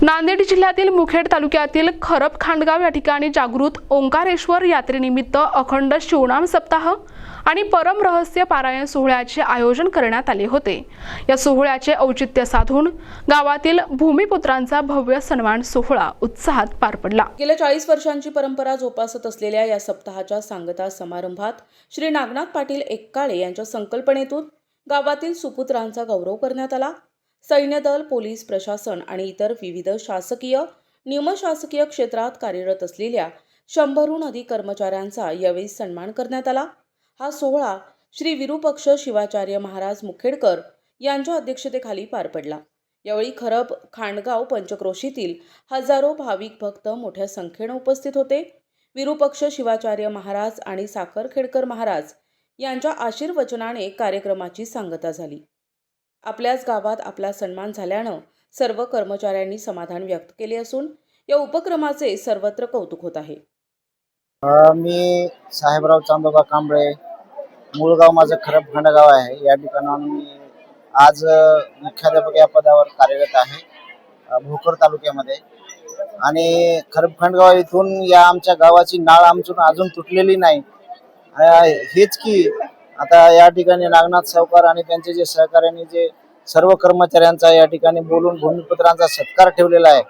नांदेड जिल्ह्यातील मुखेड तालुक्यातील खरप खांडगाव या ठिकाणी जागृत ओंकारेश्वर यात्रेनिमित्त अखंड शिवनाम सप्ताह आणि परम रहस्य पारायण सोहळ्याचे आयोजन करण्यात आले होते। या सोहळ्याचे औचित्य साधून गावातील भूमिपुत्रांचा भव्य सन्मान सोहळा उत्साहात पार पडला। गेल्या 40 वर्षांची परंपरा जोपासत असलेल्या या सप्ताहाच्या सांगता समारंभात श्री नागनाथ पाटील एक्काळे यांच्या संकल्पनेतून गावातील सुपुत्रांचा गौरव करण्यात आला। सैन्यदल, पोलीस प्रशासन आणि इतर विविध शासकीय, निमशासकीय क्षेत्रात कार्यरत असलेल्या 100हून अधिक कर्मचाऱ्यांचा यावेळी सन्मान करण्यात आला। हा सोहळा श्री विरूपक्ष शिवाचार्य महाराज मुखेडकर यांच्या अध्यक्षतेखाली पार पडला। यावेळी खरब खांडगाव पंचक्रोशीतील हजारो भाविक भक्त मोठ्या संख्येने उपस्थित होते। विरूपक्ष शिवाचार्य महाराज आणि साखरखेडकर महाराज यांच्या आशीर्वचनाने कार्यक्रमाची सांगता झाली। आपल्याच गावात आपला सन्मान झाल्यानं सर्व कर्मचाऱ्यांनी समाधान व्यक्त केले असून या उपक्रमाचे सर्वत्र कौतुक होत आहे। मी साहेबराव चांदोबा कांबळे, मूळ गाव माझं खरब खांडगाव आहे। या ठिकाणाहून मी आज मुख्याध्यापक या पदावर कार्यरत आहे भोकर तालुक्यामध्ये। आणि खरब खांडगाव इथून या आमच्या गावाची नाळ आमचून अजून तुटलेली नाही। हेच की आता या ठिकाणी नागनाथ सावकार आणि त्यांचे जे सहकार्याने जे सर्व कर्मचाऱ्यांचा या ठिकाणी बोलून भूमिपुत्रांचा सत्कार ठेवलेला आहे,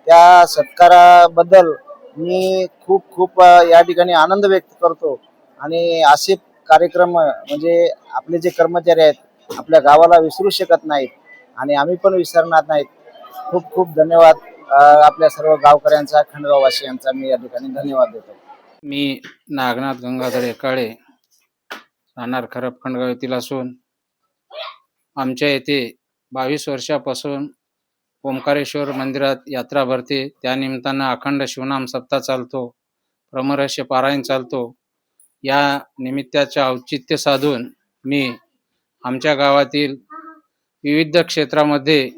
त्या सत्काराबद्दल मी खूप खूप या ठिकाणी आनंद व्यक्त करतो। आणि असे कार्यक्रम म्हणजे आपले जे कर्मचारी आहेत आपल्या गावाला विसरू शकत नाहीत आणि आम्ही पण विसरणार नाहीत। खूप खूप धन्यवाद आपल्या सर्व गावकऱ्यांचा, खंडगाववासियांचा मी या ठिकाणी धन्यवाद देतो। मी नागनाथ गंगाधर एक्काळे, राहणार खरब खांडगाव येथील असून आमच्या येथे 22 वर्षापासून ओंकारेश्वर मंदिरात यात्रा भरते। त्यानिमित्तानं अखंड शिवनाम सप्ताह चालतो, परमरहस्य पारायण चालतो। या निमित्ताचे औचित्य साधून मी आमच्या गावातील विविध क्षेत्रामध्ये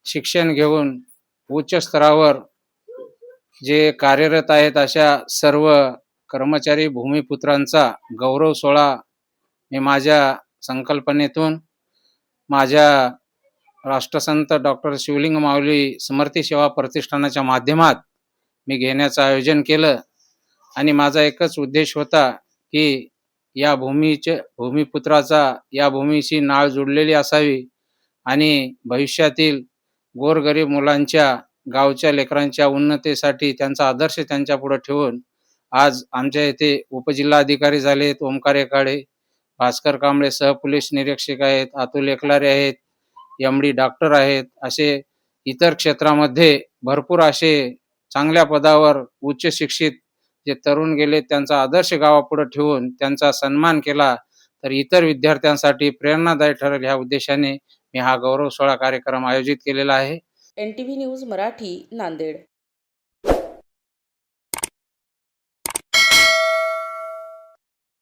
शिक्षण घेऊन उच्च स्तरावर जे कार्यरत आहेत अशा सर्व कर्मचारी भूमिपुत्रांचा गौरव सोहळा मी माझ्या संकल्पनेतून माझ्या राष्ट्रसंत डॉक्टर शिवलिंग माऊली समर्थ सेवा प्रतिष्ठानाच्या माध्यमात मी घेण्याचं आयोजन केलं। आणि माझा एकच उद्देश होता की या भूमिपुत्राचा या भूमीशी नाळ जोडलेली असावी आणि भविष्यातील गोरगरीब मुलांच्या, गावच्या लेकरांच्या उन्नतीसाठी त्यांचा आदर्श त्यांच्या पुढे ठेवून आज आमच्या येथे उपजिल्हाधिकारी झालेत ओंकार एक्काळे, भास्कर कांबळे सहपोलीस निरीक्षक आहेत, अतुल एकलारे आहेत, MD डॉक्टर आहेत। असे इतर क्षेत्रामध्ये भरपूर असे चांगल्या पदावर उच्च शिक्षित जे तरुण गेले त्यांचा आदर्श गावापुढे ठेवून त्यांचा सन्मान केला तर इतर विद्यार्थ्यांसाठी प्रेरणादायी ठरेल ह्या उद्देशाने मी हा गौरव सोहळा कार्यक्रम आयोजित केलेला आहे। NTV news Marathi, Nanded.